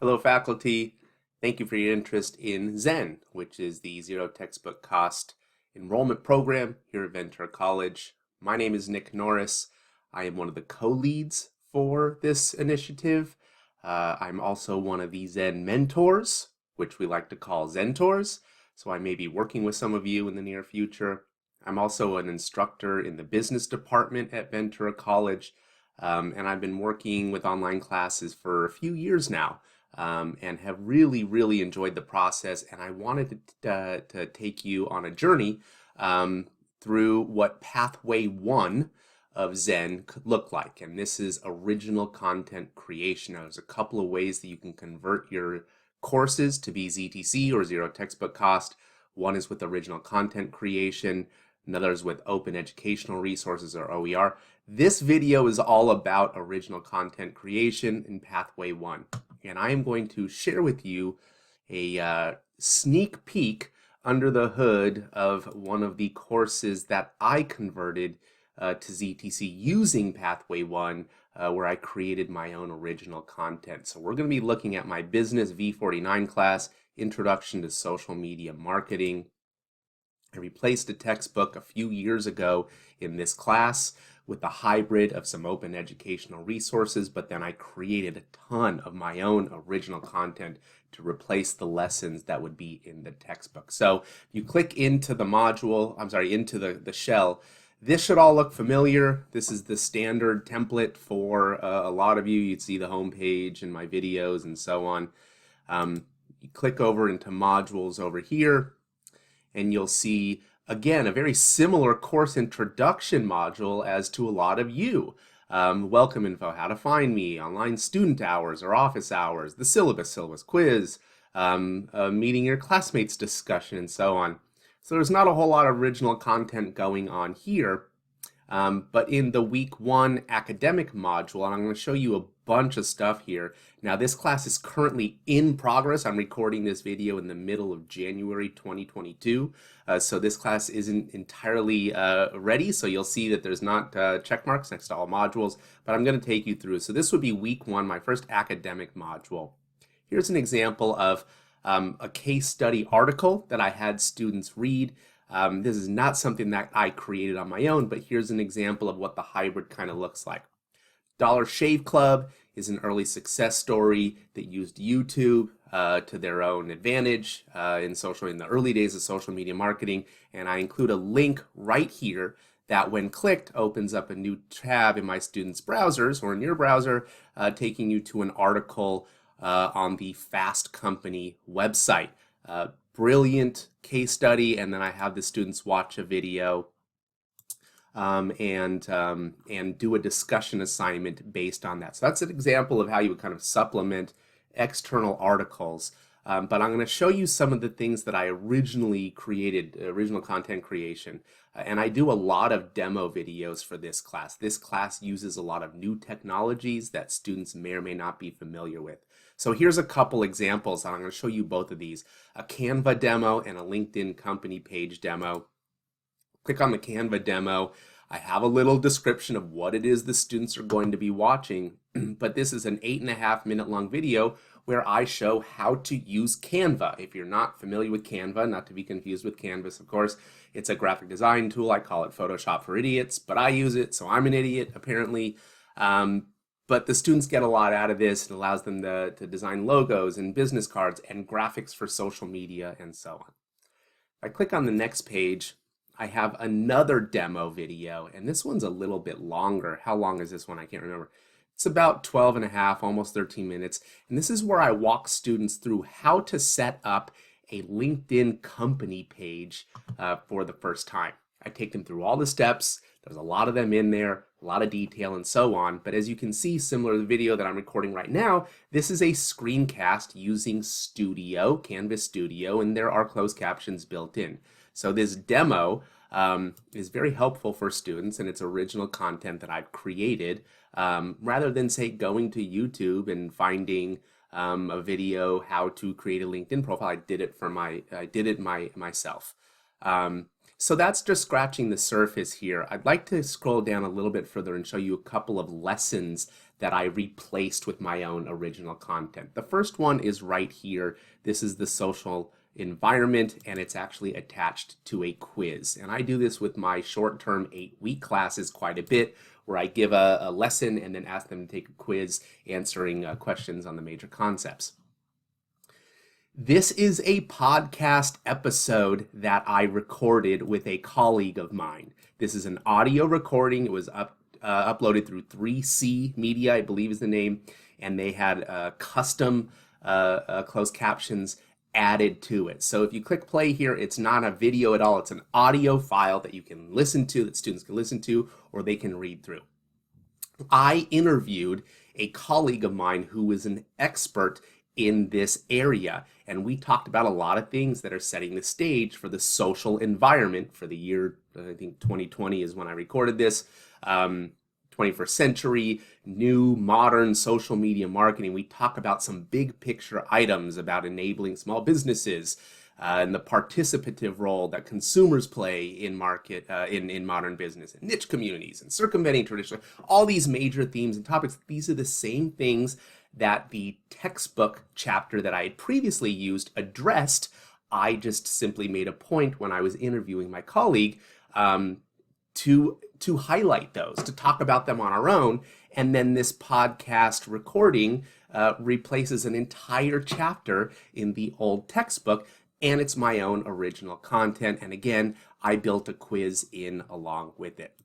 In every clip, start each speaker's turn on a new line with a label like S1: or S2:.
S1: Hello, faculty. Thank you for your interest in ZEN, which is the Zero Textbook Cost Enrollment Program here at Ventura College. My name is Nick Norris. I am one of the co-leads for this initiative. I'm also one of the ZEN mentors, which we like to call Zentors. So I may be working with some of you in the near future. I'm also an instructor in the business department at Ventura College, and I've been working with online classes for a few years now. And have really enjoyed the process, and I wanted to take you on a journey through what pathway 1 of ZEN could look like. And this is original content creation. Now, there's a couple of ways that you can convert your courses to be ZTC or zero textbook cost. One is with original content creation, another is with open educational resources or OER. This video is all about original content creation in pathway 1. And I am going to share with you a sneak peek under the hood of one of the courses that I converted to ZTC using Pathway 1, where I created my own original content. So we're going to be looking at my Business V49 class, Introduction to Social Media Marketing. I replaced a textbook a few years ago in this class with a hybrid of some open educational resources, but then I created a ton of my own original content to replace the lessons that would be in the textbook. So if you click into the module, into the shell, this should all look familiar. This is the standard template for a lot of you. You'd see the home page and my videos and so on. You click over into modules over here, and you'll see again, a very similar course introduction module as to a lot of you. Welcome info, how to find me, online student hours or office hours, the syllabus quiz, meeting your classmates discussion, and so on. So there's not a whole lot of original content going on here. But in the week 1 academic module, and I'm going to show you a bunch of stuff here. Now, this class is currently in progress. I'm recording this video in the middle of January 2022. So this class isn't entirely ready. So you'll see that there's not check marks next to all modules, but I'm going to take you through. So this would be week 1, my first academic module. Here's an example of a case study article that I had students read. This is not something that I created on my own, but here's an example of what the hybrid kind of looks like. Dollar Shave Club is an early success story that used YouTube to their own advantage in the early days of social media marketing. And I include a link right here that when clicked opens up a new tab in my students' browsers or in your browser, taking you to an article on the Fast Company website. Brilliant case study, and then I have the students watch a video and do a discussion assignment based on that. So that's an example of how you would kind of supplement external articles. But I'm going to show you some of the things that I originally created, original content creation. And I do a lot of demo videos for this class. This class uses a lot of new technologies that students may or may not be familiar with. So here's a couple examples, and I'm going to show you both of these. A Canva demo and a LinkedIn company page demo. Click on the Canva demo. I have a little description of what it is the students are going to be watching, but this is an 8.5 minute long video where I show how to use Canva. If you're not familiar with Canva, not to be confused with Canvas, of course, it's a graphic design tool. I call it Photoshop for idiots, but I use it, so I'm an idiot, apparently. But the students get a lot out of this. It allows them to design logos and business cards and graphics for social media and so on. If I click on the next page, I have another demo video, and this one's a little bit longer. How long is this one? I can't remember. It's about 12.5, almost 13 minutes. And this is where I walk students through how to set up a LinkedIn company page for the first time. I take them through all the steps. There's a lot of them in there, a lot of detail and so on. But as you can see, similar to the video that I'm recording right now, this is a screencast using Studio, Canvas Studio, and there are closed captions built in. So this demo is very helpful for students, and it's original content that I've created rather than, say, going to YouTube and finding a video how to create a LinkedIn profile. I did it myself. So that's just scratching the surface here. I'd like to scroll down a little bit further and show you a couple of lessons that I replaced with my own original content. The first one is right here. This is the social environment, and it's actually attached to a quiz. And I do this with my short-term 8-week classes quite a bit, where I give a lesson and then ask them to take a quiz answering questions on the major concepts. This is a podcast episode that I recorded with a colleague of mine. This is an audio recording. It was uploaded through 3C Media, I believe is the name, and they had custom closed captions added to it. So if you click play here, it's not a video at all. It's an audio file that you can listen to, that students can listen to, or they can read through. I interviewed a colleague of mine who is an expert in this area, and we talked about a lot of things that are setting the stage for the social environment for the year, I think 2020 is when I recorded this, 21st century, new modern social media marketing. We talk about some big picture items about enabling small businesses and the participative role that consumers play in in modern business, and niche communities, and circumventing traditional, all these major themes and topics. These are the same things that the textbook chapter that I had previously used addressed. I just simply made a point when I was interviewing my colleague to highlight those, to talk about them on our own. And then this podcast recording replaces an entire chapter in the old textbook, and it's my own original content. And again, I built a quiz in along with it.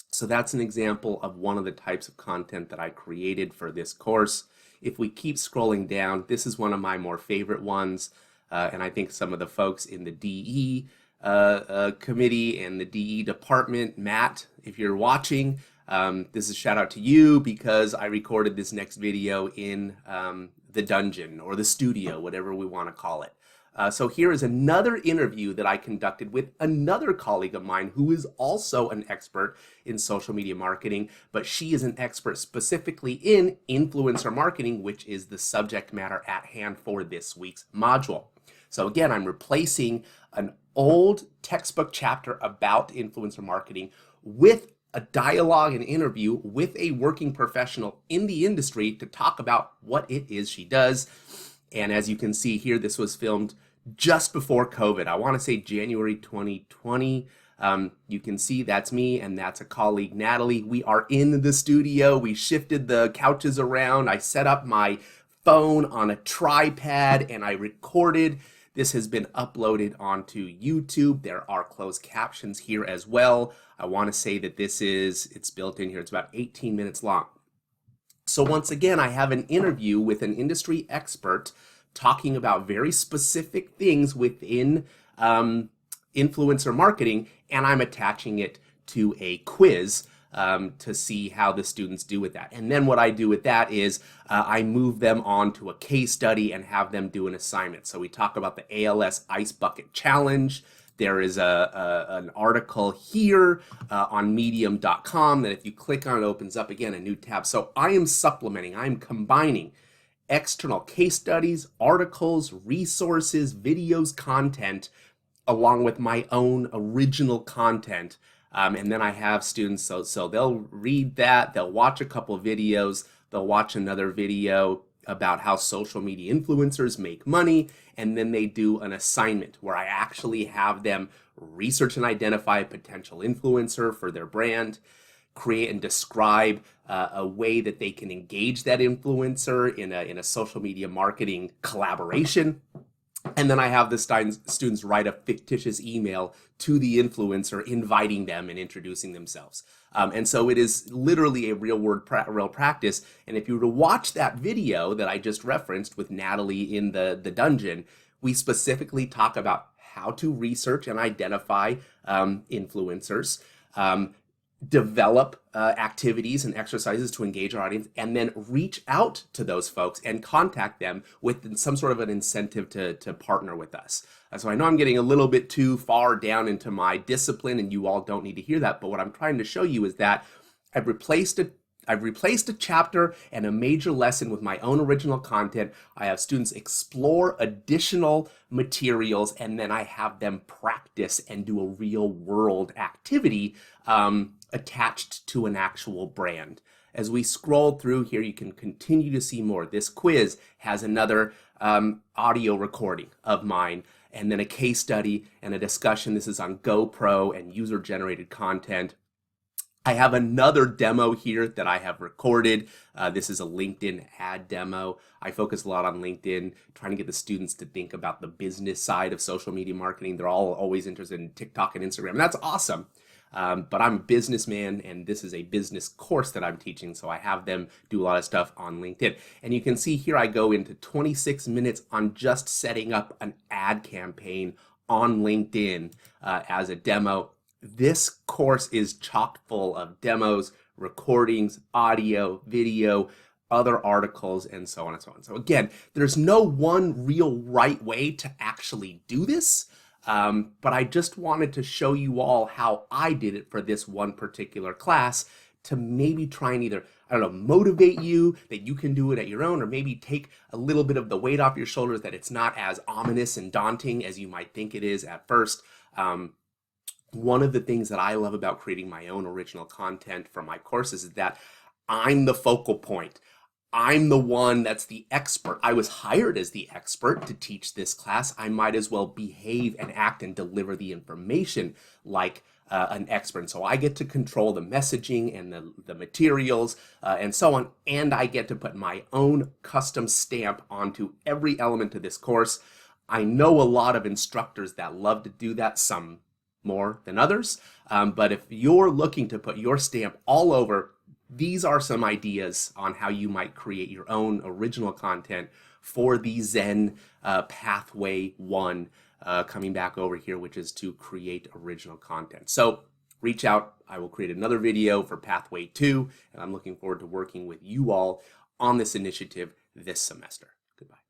S1: So that's an example of one of the types of content that I created for this course. If we keep scrolling down, this is one of my more favorite ones. And I think some of the folks in the DE committee and the DE department, Matt, if you're watching, this is a shout out to you, because I recorded this next video in the dungeon or the studio, whatever we want to call it. So here is another interview that I conducted with another colleague of mine who is also an expert in social media marketing, but she is an expert specifically in influencer marketing, which is the subject matter at hand for this week's module. So again, I'm replacing an old textbook chapter about influencer marketing with a dialogue and interview with a working professional in the industry to talk about what it is she does. And as you can see here, this was filmed just before COVID. I want to say January 2020. You can see that's me and that's a colleague, Natalie. We are in the studio. We shifted the couches around. I set up my phone on a tripod and I recorded. This has been uploaded onto YouTube. There are closed captions here as well. I want to say that it's built in here. It's about 18 minutes long. So once again, I have an interview with an industry expert talking about very specific things within influencer marketing, and I'm attaching it to a quiz to see how the students do with that. And then what I do with that is I move them on to a case study and have them do an assignment. So we talk about the ALS Ice Bucket Challenge. There is an article here on medium.com that if you click on, it opens up again a new tab. So I am supplementing, I am combining external case studies, articles, resources, videos, content, along with my own original content. And then I have students, so they'll read that, they'll watch a couple of videos, they'll watch another video about how social media influencers make money, and then they do an assignment where I actually have them research and identify a potential influencer for their brand, create and describe a way that they can engage that influencer in a social media marketing collaboration. And then I have the students write a fictitious email to the influencer inviting them and introducing themselves. And so it is literally a real practice. And if you were to watch that video that I just referenced with Natalie in the dungeon, we specifically talk about how to research and identify influencers, develop activities and exercises to engage our audience, and then reach out to those folks and contact them with some sort of an incentive to partner with us. So I know I'm getting a little bit too far down into my discipline, and you all don't need to hear that, but what I'm trying to show you is that I've replaced I've replaced a chapter and a major lesson with my own original content. I have students explore additional materials, and then I have them practice and do a real world activity attached to an actual brand. As we scroll through here, you can continue to see more. This quiz has another audio recording of mine, and then a case study and a discussion. This is on GoPro and user-generated content. I have another demo here that I have recorded. This is a LinkedIn ad demo. I focus a lot on LinkedIn, trying to get the students to think about the business side of social media marketing. They're all always interested in TikTok and Instagram, and that's awesome. But I'm a businessman, and this is a business course that I'm teaching, so I have them do a lot of stuff on LinkedIn. And you can see here I go into 26 minutes on just setting up an ad campaign on LinkedIn as a demo. This course is chock full of demos, recordings, audio, video, other articles, and so on and so on. So again, there's no one real right way to actually do this, but I just wanted to show you all how I did it for this one particular class to maybe try and either, I don't know, motivate you that you can do it at your own, or maybe take a little bit of the weight off your shoulders, that it's not as ominous and daunting as you might think it is at first. One of the things that I love about creating my own original content for my courses is that I'm the focal point. I'm the one that's the expert. I was hired as the expert to teach this class. I might as well behave and act and deliver the information like an expert. And so I get to control the messaging and the materials and so on. And I get to put my own custom stamp onto every element of this course. I know a lot of instructors that love to do that, some more than others. But if you're looking to put your stamp all over, these are some ideas on how you might create your own original content for the ZEN Pathway 1 coming back over here, which is to create original content. So reach out. I will create another video for Pathway 2, and I'm looking forward to working with you all on this initiative this semester. Goodbye.